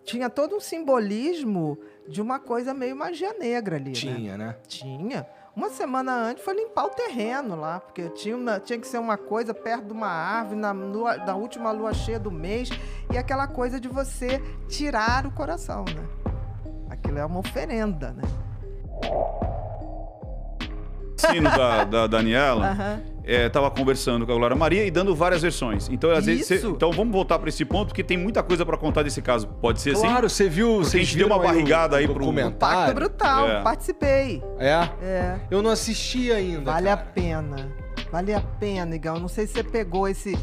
tinha todo um simbolismo de uma coisa meio magia negra ali, Tinha, né? Tinha. Uma semana antes foi limpar o terreno lá, porque tinha que ser uma coisa perto de uma árvore, na última lua cheia do mês, e aquela coisa de você tirar o coração, né? Aquilo é uma oferenda, né? Sino da Daniela, tava conversando com a Glória Maria e dando várias versões. Então, às vezes, então vamos voltar para esse ponto, porque tem muita coisa para contar desse caso. Pode ser assim? Claro, você viu... Porque a gente deu uma barrigada aí pro Pacto Brutal, participei. Eu não assisti ainda, Vale a pena, Igão. Não sei se você pegou esse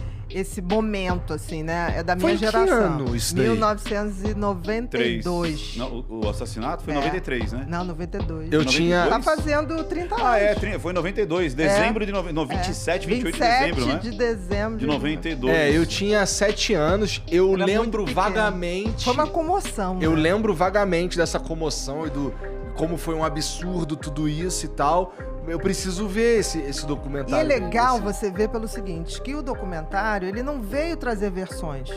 momento, assim, né? É da minha geração. Que ano isso daí? 1992. Não, o assassinato foi em 93, né? Não, 92. Eu tinha... Tá fazendo 30 anos. Foi em 92. Dezembro de... 27, 28 de dezembro, né? 27 de dezembro. De 92. Eu tinha 7 anos. Eu lembro vagamente... Foi uma comoção. Eu lembro vagamente dessa comoção e do... Como foi um absurdo tudo isso e tal. Eu preciso ver esse documentário. E é legal você ver pelo seguinte, que o documentário, ele não veio trazer versões.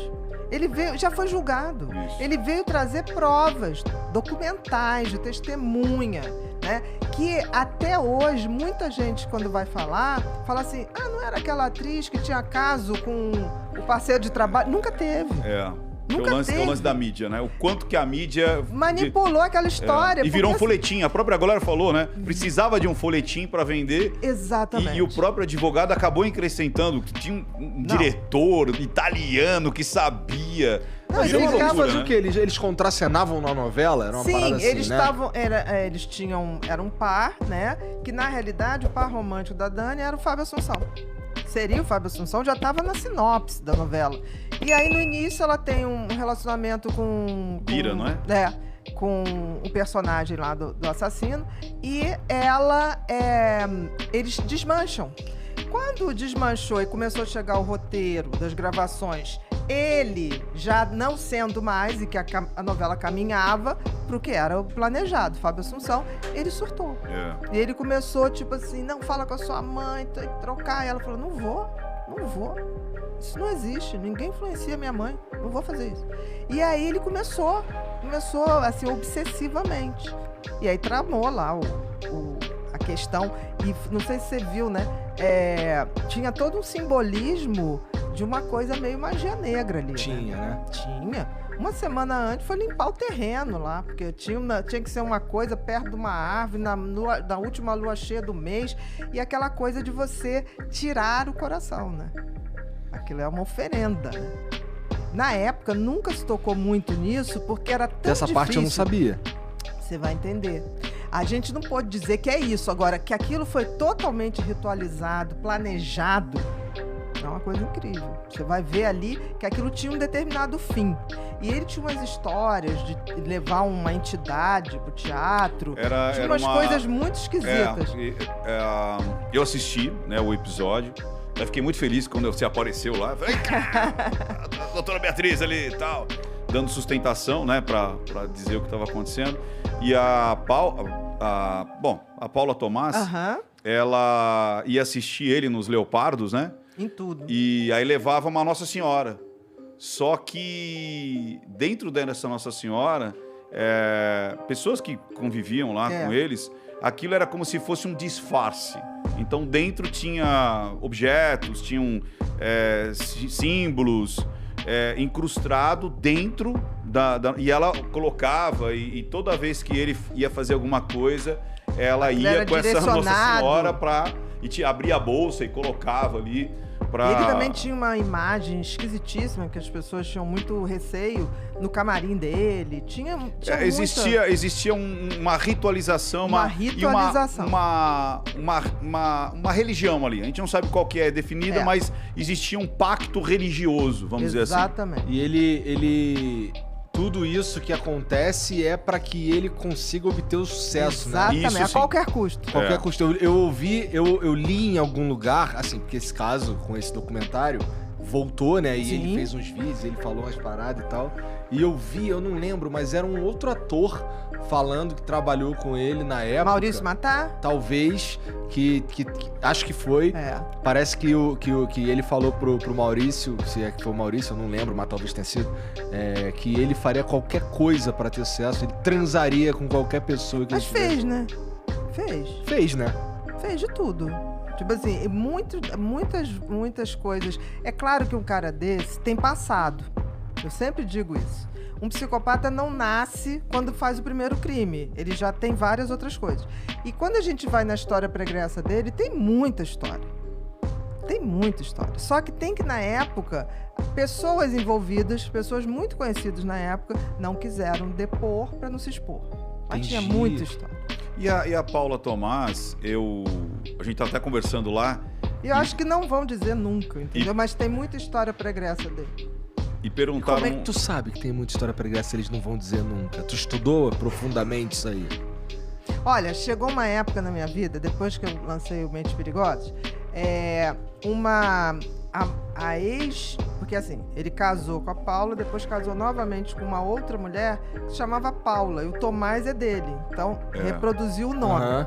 Ele veio, já foi julgado. Isso. Ele veio trazer provas documentais, de testemunha, né? Que até hoje, muita gente, quando vai falar, fala assim, não era aquela atriz que tinha caso com o parceiro de trabalho? Nunca teve. É o lance da mídia, né? O quanto que a mídia... manipulou aquela história. E virou um folhetim. A própria Glória falou, né? Precisava de um folhetim para vender. Exatamente. E o próprio advogado acabou acrescentando que tinha um diretor italiano que sabia. Não, Mas eles loucura, né? O quê? Eles contracenavam na novela? Era uma parada assim, eles né? estavam... Eles tinham... Era um par, né? Que, na realidade, o par romântico da Dani era o Fábio Assunção. Seria o Fábio Assunção, já estava na sinopse da novela. E aí, no início, ela tem um relacionamento com Bira, não é? Com o personagem lá do assassino. E eles desmancham. Quando desmanchou e começou a chegar o roteiro das gravações, ele já não sendo mais, e que a novela caminhava pro que era o planejado, Fábio Assunção, ele surtou. E ele começou, tipo assim, não, fala com a sua mãe, tem que trocar. E ela falou, não vou. Isso não existe, ninguém influencia minha mãe, não vou fazer isso. E aí ele começou assim, obsessivamente. E aí tramou lá a questão, e não sei se você viu, né? Tinha todo um simbolismo de uma coisa meio magia negra ali. Tinha, né? Tinha. Uma semana antes foi limpar o terreno lá, porque tinha que ser uma coisa perto de uma árvore, na última lua cheia do mês, e aquela coisa de você tirar o coração, né? Aquilo é uma oferenda, né? Na época, nunca se tocou muito nisso, porque era tão Dessa difícil. parte eu não sabia. Você vai entender. A gente não pode dizer que é isso. Agora, que aquilo foi totalmente ritualizado, planejado, é uma coisa incrível. Você vai ver ali que aquilo tinha um determinado fim. E ele tinha umas histórias de levar uma entidade pro teatro. Tinha umas coisas muito esquisitas. Eu assisti, né, o episódio. Eu fiquei muito feliz quando você apareceu lá. Falei, a doutora Beatriz ali e tal. Dando sustentação, né, pra dizer o que estava acontecendo. E a Paula Tomás, ela ia assistir ele nos Leopardos, né? Em tudo. E aí levava uma Nossa Senhora. Só que dentro dessa Nossa Senhora, pessoas que conviviam lá com eles, aquilo era como se fosse um disfarce. Então dentro tinha objetos, tinham símbolos incrustado dentro e ela colocava, e toda vez que ele ia fazer alguma coisa, ela ia com essa Nossa Senhora e abria a bolsa e colocava ali. Ele também tinha uma imagem esquisitíssima, que as pessoas tinham muito receio no camarim dele. Existia uma ritualização, uma religião ali. A gente não sabe qual que é definida, mas existia um pacto religioso, vamos dizer assim. Exatamente. E ele tudo isso que acontece é para que ele consiga obter o sucesso, exatamente, né? Exatamente, a qualquer custo. Qualquer custo. Eu li em algum lugar, assim, porque esse caso, com esse documentário, voltou, né? E Sim. ele fez uns vídeos, ele falou umas paradas e tal. E eu vi, eu não lembro, mas era um outro ator falando que trabalhou com ele na época. Maurício Matar? Talvez, que acho que foi. É. Parece que ele falou pro Maurício, se é que foi o Maurício, eu não lembro, mas talvez tenha sido, que ele faria qualquer coisa pra ter sucesso, ele transaria com qualquer pessoa que Mas ele tivesse. fez, né? Fez, né? Fez de tudo. Tipo assim, muitas coisas. É claro que um cara desse tem passado. Eu sempre digo isso. Um psicopata não nasce quando faz o primeiro crime. Ele já tem várias outras coisas. E quando a gente vai na história pregressa dele, tem muita história. Tem muita história. Só que tem que, na época, pessoas envolvidas, pessoas muito conhecidas na época, não quiseram depor para não se expor. Mas tinha muita história. E a Paula Tomás, a gente tá até conversando lá. E eu acho que não vão dizer nunca, entendeu? Mas tem muita história pregressa dele. E perguntaram... Como é que tu sabe que tem muita história pregressa e eles não vão dizer nunca? Tu estudou profundamente isso aí? Olha, chegou uma época na minha vida, depois que eu lancei o Mentes Perigosas, a ex... Porque assim, ele casou com a Paula, depois casou novamente com uma outra mulher que se chamava Paula, e o Tomás é dele. Então, reproduziu o nome. Uhum.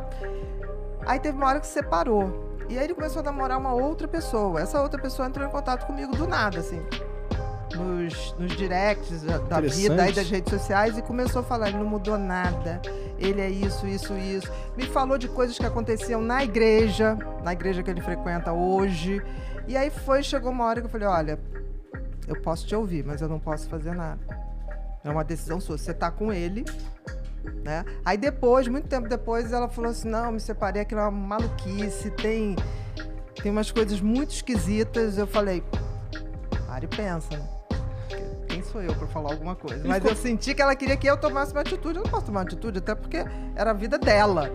Aí teve uma hora que separou. E aí ele começou a namorar uma outra pessoa. Essa outra pessoa entrou em contato comigo do nada, assim. Nos directs da vida e das redes sociais, e começou a falar, ele não mudou nada, ele é isso. Me falou de coisas que aconteciam na igreja que ele frequenta hoje. E aí chegou uma hora que eu falei, olha, eu posso te ouvir, mas eu não posso fazer nada. É uma decisão sua, você tá com ele, né? Aí depois, muito tempo depois, ela falou assim, não, me separei, aquilo é uma maluquice, tem umas coisas muito esquisitas. Eu falei, para e pensa, né? Quem sou eu pra falar alguma coisa? Mas eu senti que ela queria que eu tomasse uma atitude. Eu não posso tomar uma atitude, até porque era a vida dela.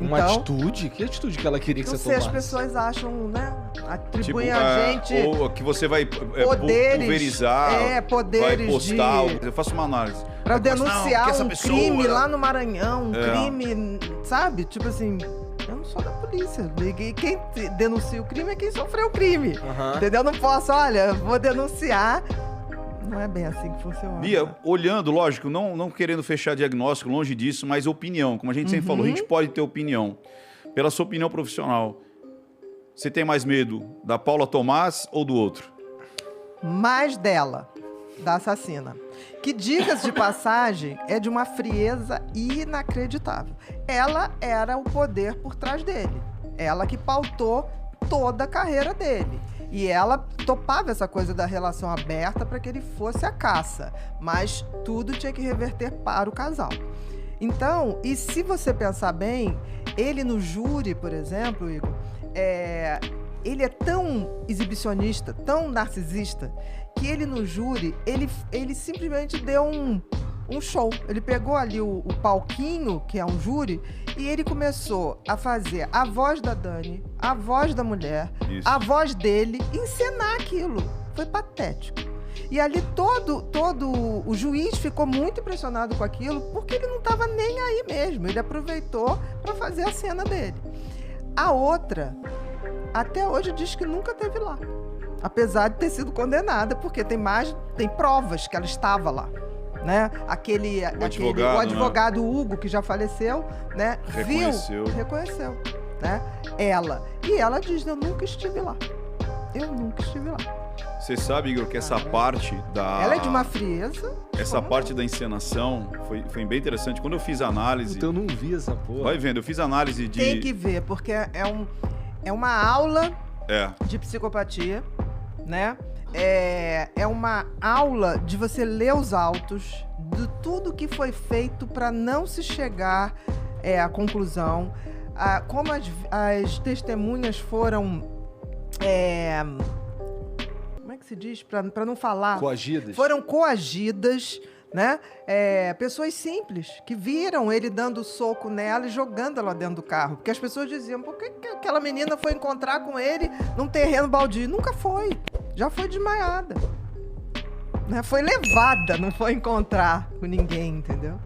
Uma então, atitude? Que atitude que ela queria que não você sei, tomasse? as pessoas acham, né? Atribuem tipo, a gente... Ou que você vai poderes, pulverizar, poderes vai postar... de... Eu faço uma análise. Pra denunciar essa um pessoa, crime lá no Maranhão, um É. crime, sabe? Tipo assim, eu não sou da polícia. E quem denuncia o crime é quem sofreu o crime. Aham. Entendeu? Eu não posso, olha, vou denunciar. Não é bem assim que funciona. Bia, olhando, lógico, não querendo fechar diagnóstico, longe disso, mas opinião. Como a gente sempre falou, a gente pode ter opinião. Pela sua opinião profissional, você tem mais medo da Paula Tomás ou do outro? Mais dela, da assassina. Que, diga-se de passagem, é de uma frieza inacreditável. Ela era o poder por trás dele. Ela que pautou toda a carreira dele. E ela topava essa coisa da relação aberta para que ele fosse a caça. Mas tudo tinha que reverter para o casal. Então, e se você pensar bem, ele no júri, por exemplo, Igor, ele é tão exibicionista, tão narcisista, que ele no júri, ele simplesmente deu um show. Ele pegou ali o palquinho, que é um júri, e ele começou a fazer a voz da Dani, a voz da mulher, Isso. a voz dele, encenar aquilo. Foi patético. E ali todo o juiz ficou muito impressionado com aquilo, porque ele não estava nem aí mesmo. Ele aproveitou para fazer a cena dele. A outra, até hoje, diz que nunca esteve lá. Apesar de ter sido condenada, porque tem provas que ela estava lá. Né? O advogado Hugo, que já faleceu, né? Reconheceu, né? Ela. E ela diz, eu nunca estive lá. Você sabe, Igor, que essa parte da... Ela é de uma frieza. Essa parte da encenação foi bem interessante. Quando eu fiz a análise... Então eu não vi essa porra. Vai vendo, eu fiz a análise de... Tem que ver, porque é uma aula de psicopatia, né? É uma aula de você ler os autos, de tudo que foi feito para não se chegar à conclusão, como as testemunhas foram... como é que se diz? Para não falar... Coagidas. Foram coagidas, né? Pessoas simples, que viram ele dando soco nela e jogando ela dentro do carro. Porque as pessoas diziam, por que aquela menina foi encontrar com ele num terreno baldio? Nunca foi. Já foi desmaiada. Né? Foi levada, não foi encontrar com ninguém, entendeu?